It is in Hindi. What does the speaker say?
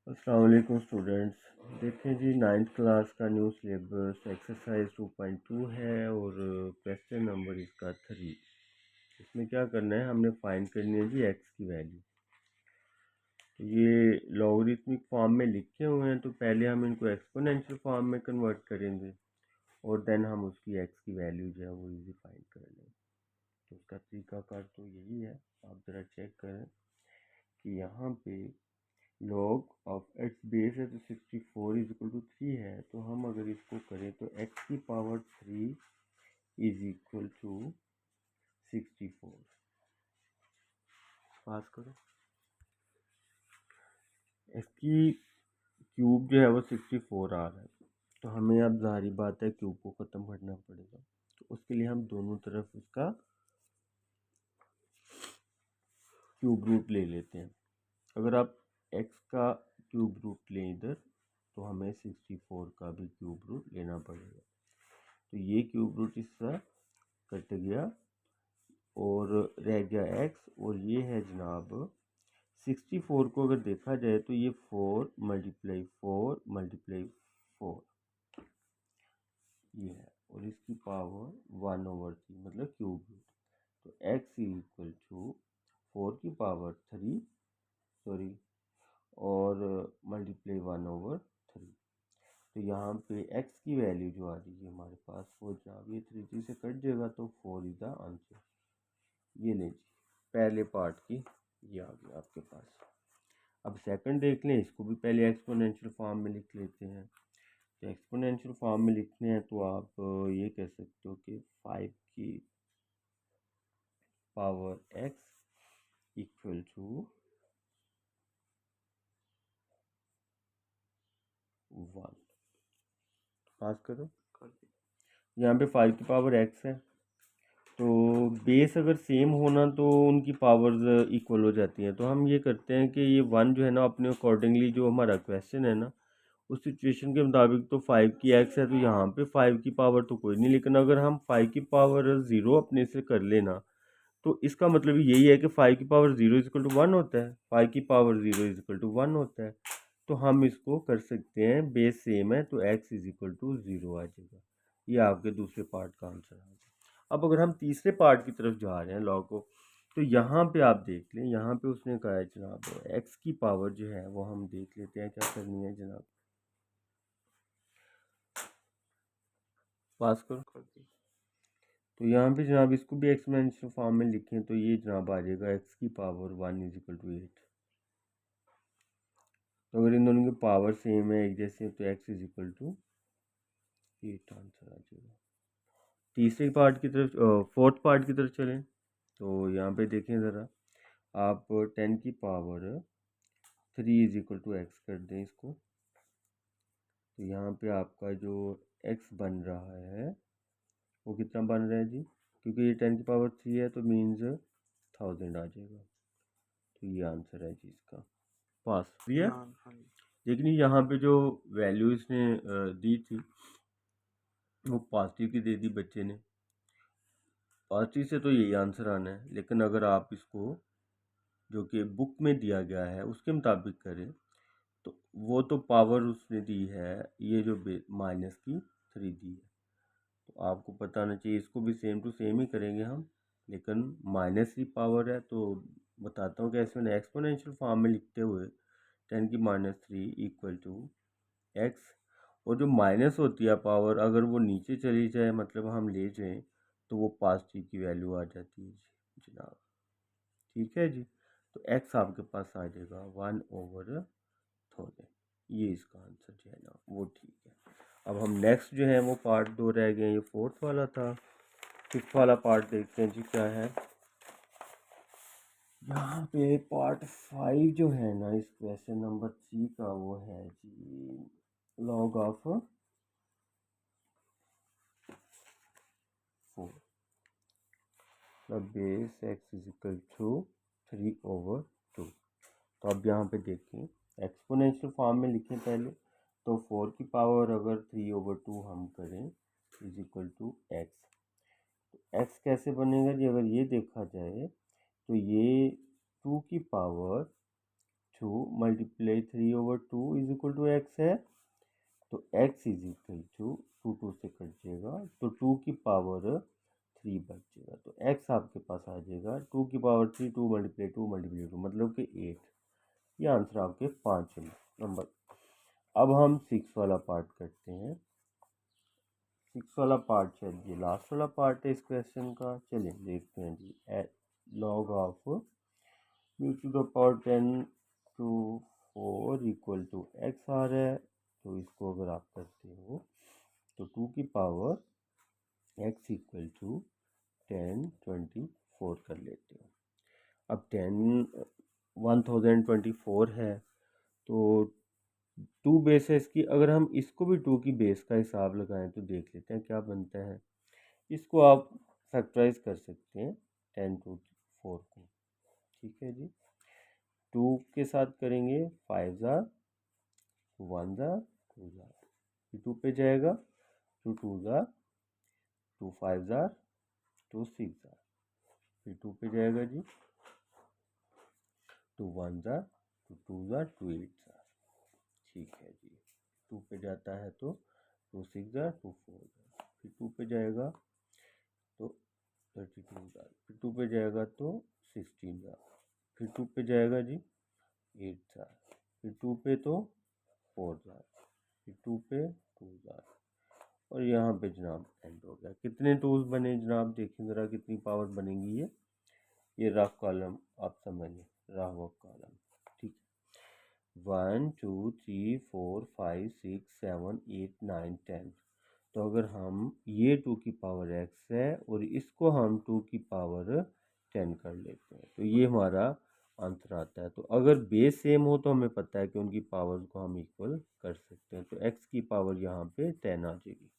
अस्सलाम वालेकुम स्टूडेंट्स। देखें जी, नाइन्थ क्लास का न्यू सिलेबस एक्सरसाइज 2.2 है और क्वेश्चन नंबर इसका 3। इसमें क्या करना है, हमने फाइंड करनी है जी एक्स की वैल्यू। तो ये लॉगरिथमिक फॉर्म में लिखे हुए हैं, तो पहले हम इनको एक्सपोनेंशियल फॉर्म में कन्वर्ट करेंगे और देन हम उसकी एक्स की वैल्यू जो है वो इजी फाइंड कर लेंगे। तो उसका तरीकाकार तो यही है, आप ज़रा चेक करें कि यहाँ पे log ऑफ एक्स बेस है तो 64 इज इक्वल टू 3 है। तो हम अगर इसको करें तो एक्स की पावर 3 इज इक्वल टू 64। पास करो। इसकी क्यूब जो है वो 64 आ रहा है, तो हमें अब ज़ाहिर बात है क्यूब को ख़त्म करना पड़ेगा। तो उसके लिए हम दोनों तरफ उसका क्यूब रूट ले लेते हैं। अगर आप एक्स का क्यूब रूट लें इधर, तो हमें 64 का भी क्यूब रूट लेना पड़ेगा। तो ये क्यूब रूट इस तरह कट गया और रह गया एक्स, और ये है जनाब 64 को अगर देखा जाए तो ये 4 मल्टीप्लाई 4 मल्टीप्लाई 4 ये है, और इसकी पावर 1/3 मतलब क्यूब रूट। तो एक्स इज इक्वल टू 4 की पावर 3 सॉरी और मल्टीप्लाई 1/3। तो यहाँ पे एक्स की वैल्यू जो आ रही है हमारे पास वो जनाब ये 3 से कट जाएगा, तो 4 इज द आंसर। ये लें जी, पहले पार्ट की ये आ गया आपके पास। अब सेकंड देख लें, इसको भी पहले एक्सपोनेंशियल फॉर्म में लिख लेते हैं। तो एक्सपोनेंशियल फॉर्म में लिखने हैं तो आप ये कह सकते हो कि 5 की पावर एक्स इक्वल टू 1। पास करो। यहाँ पे 5 की पावर एक्स है, तो बेस अगर सेम होना तो उनकी पावर्स इक्वल हो जाती हैं। तो हम ये करते हैं कि ये 1 जो है ना, अपने अकॉर्डिंगली जो हमारा क्वेश्चन है ना उस सिचुएशन के मुताबिक, तो 5 की एक्स है तो यहाँ पे 5 की पावर तो कोई नहीं, लेकिन अगर हम 5 की पावर 0 अपने से कर लेना तो इसका मतलब यही है कि 5 की पावर 0 इज इक्वल टू 1 होता है, 5 की पावर 0 इज इक्वल टू 1 होता है। तो हम इसको कर सकते हैं, बेस सेम है तो x इज इक्वल टू 0 आ जाएगा। ये आपके दूसरे पार्ट का आंसर आ गया। अब अगर हम तीसरे पार्ट की तरफ जा रहे हैं लॉ को, तो यहाँ पे आप देख लें, यहाँ पे उसने कहा है जनाब x की पावर जो है वो हम देख लेते हैं क्या करनी है जनाब। पास करो कर दी। तो यहाँ पे जनाब इसको भी एक्सपोनेंशियल फॉर्म में लिखें तो ये जनाब आ जाएगा x की पावर 1 इज इक्वल टू 8। तो अगर इन दोनों की पावर सेम है एक जैसे, तो x is equal to 8 answer आ जाएगा। तीसरे पार्ट की तरफ, फोर्थ पार्ट की तरफ चलें तो यहाँ पे देखें ज़रा, आप 10 की power 3 is equal to x कर दें इसको। तो यहाँ पे आपका जो x बन रहा है वो कितना बन रहा है जी, क्योंकि ये 10 की पावर 3 है तो मीन्स 1000 आ जाएगा। तो ये आंसर है जी इसका। पास दिया। लेकिन यहाँ पे जो वैल्यू इसने दी थी वो पॉजिटिव की दे दी बच्चे ने। पॉजिटिव से तो यही आंसर आना है, लेकिन अगर आप इसको जो कि बुक में दिया गया है उसके मुताबिक करें तो वो तो पावर उसने दी है, ये जो माइनस की 3 दी है। तो आपको पता होना चाहिए, इसको भी सेम टू सेम ही करेंगे हम, लेकिन माइनस की पावर है तो बताता हूँ कैसे। मैंने एक्सपोनेंशियल फॉर्म में लिखते हुए 10⁻³ इक्वल टू एक्स, और जो माइनस होती है पावर अगर वो नीचे चली जाए, मतलब हम ले जाएं, तो वो पॉजिटिव की वैल्यू आ जाती है जी जनाब। ठीक है जी, तो एक्स आपके पास आ जाएगा 1/1000। ये इसका आंसर जो है ना वो ठीक है। अब हम नेक्स्ट जो है वो पार्ट 2 रह गए, ये फोर्थ वाला था। फिफ्थ वाला पार्ट देखते हैं जी क्या है। यहाँ पे पार्ट 5 जो है ना इस क्वेश्चन नंबर 3 का, वो है जी log of 4 base x is equal to 3/2। तो अब यहाँ पे देखें, एक्सपोनेंशियल फॉर्म में लिखें पहले, तो 4 की पावर अगर 3/2 हम करें इज इक्वल टू एक्स। तो एक्स कैसे बनेगा जी, अगर ये देखा जाए तो ये 2 की power two multiply 3/2 is equal to x है, तो x इज इक्वल टू 2 से कट जाएगा तो 2 की पावर 3 बच जाएगा, तो x आपके पास आ जाएगा 2 की पावर 3, 2 मल्टीप्लाई 2 मतलब कि 8। ये आंसर आपके 5 नंबर। अब हम 6 वाला पार्ट करते हैं। 6 वाला पार्ट चलिए लास्ट वाला पार्ट है इस क्वेश्चन का, चलिए देखते हैं जी। Log of two the power 10 to 4 equal to x आ रहा है, तो इसको अगर आप करते हो तो 2 की पावर x इक्वल टू 1024 कर लेते हो। अब 1024 है, तो 2 बेस है इसकी, अगर हम इसको भी 2 की बेस का हिसाब लगाएं तो देख लेते हैं क्या बनता है। इसको आप फैक्टराइज कर सकते हैं 10 to 4 को, ठीक है जी। 2 के साथ करेंगे 5 जार 1 जार 2 जार, फिर 2 पे जाएगा 2 2 जार 2 5 जार 2 6 जार, फिर 2 पे जाएगा जी 2 1 जार 2 2 जार 2 8 जार, ठीक है जी। 2 पे जाता है तो 2 6 जार 2 4 जार, फिर 2 पे जाएगा तो 32 जार, फिर 2 पे जाएगा तो 16 जार, फिर 2 पे जाएगा जी 8 जार, फिर 2 पे तो 4 जार, फिर 2 पे 2 जार, और यहाँ पे जनाब एंड हो गया। कितने टूल्स बने जनाब, देखें ज़रा कितनी पावर बनेगी ये रफ कॉलम आप समझ लें, रफ कॉलम, ठीक है। 1 2 3 4 5 6 7 8 9 10, तो अगर हम ये 2 की पावर x है और इसको हम 2 की पावर 10 कर लेते हैं तो ये हमारा आंसर आता है। तो अगर बेस सेम हो तो हमें पता है कि उनकी पावर्स को हम इक्वल कर सकते हैं, तो x की पावर यहाँ पे 10 आ जाएगी।